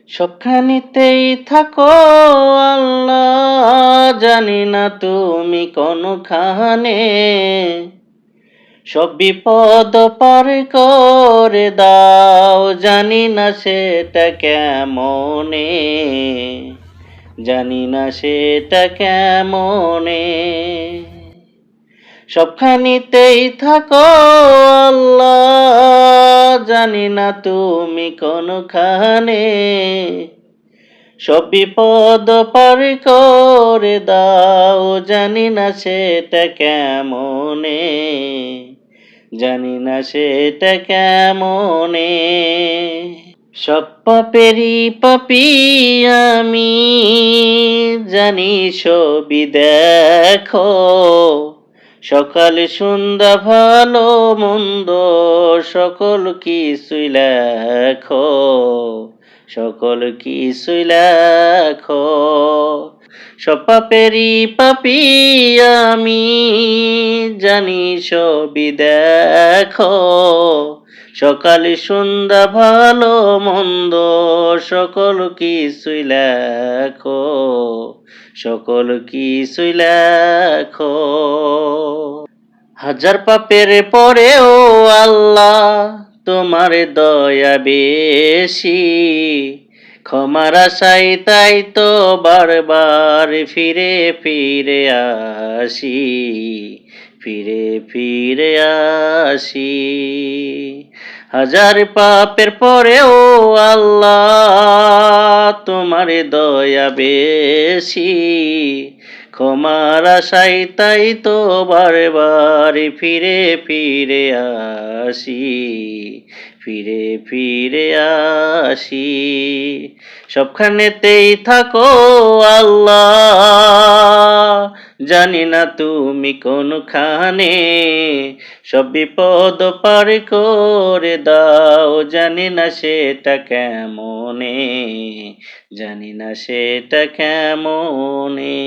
সবখানিতেই থাকো আল্লাহ, জানি না তুমি কোনখানে। সব বিপদ পার করে দাও, জানি না সেটা কেমনে। জানি না সেটা কেমনে। সবখানিতেই থাকো আল্লাহ, জানি না তুমি কোনখানে। সব বিপদ পার করে দাও, জানি না সেটা কেমনে। জানি না সেটা কেমনে। সব পাপেরই পাপী আমি, জানি সবই দেখো। সকাল সন্ধ্যা ভালো মন্দ সকল কিছুই লেখো। সকল কিছুই লেখো। সব পাপেরই পাপী আমি, জানি সবই দেখো। সকাল সন্ধ্যা ভালো মন্দ সকল কিছুই লেখো। সকল কিছুই লেখো। হাজার পাপের পরেও আল্লাহ তোমার দয়া বেশি। ক্ষমার আশায় তাই তো বারবার ফিরে ফিরে আসি। ফিরে ফিরে আসি। হাজার পাপের পরেও আল্লাহ তোমার দয়া বেশি। ক্ষমার আশায় তাই তো বারবার ফিরে ফিরে আসি। ফিরে ফিরে আসি। সবখানেতেই থাকো আল্লাহ, জানি না তুমি কোনখানে। সব বিপদ পার করে দাও, জানি না সেটা কেমনে। জানি না সেটা কেমনে।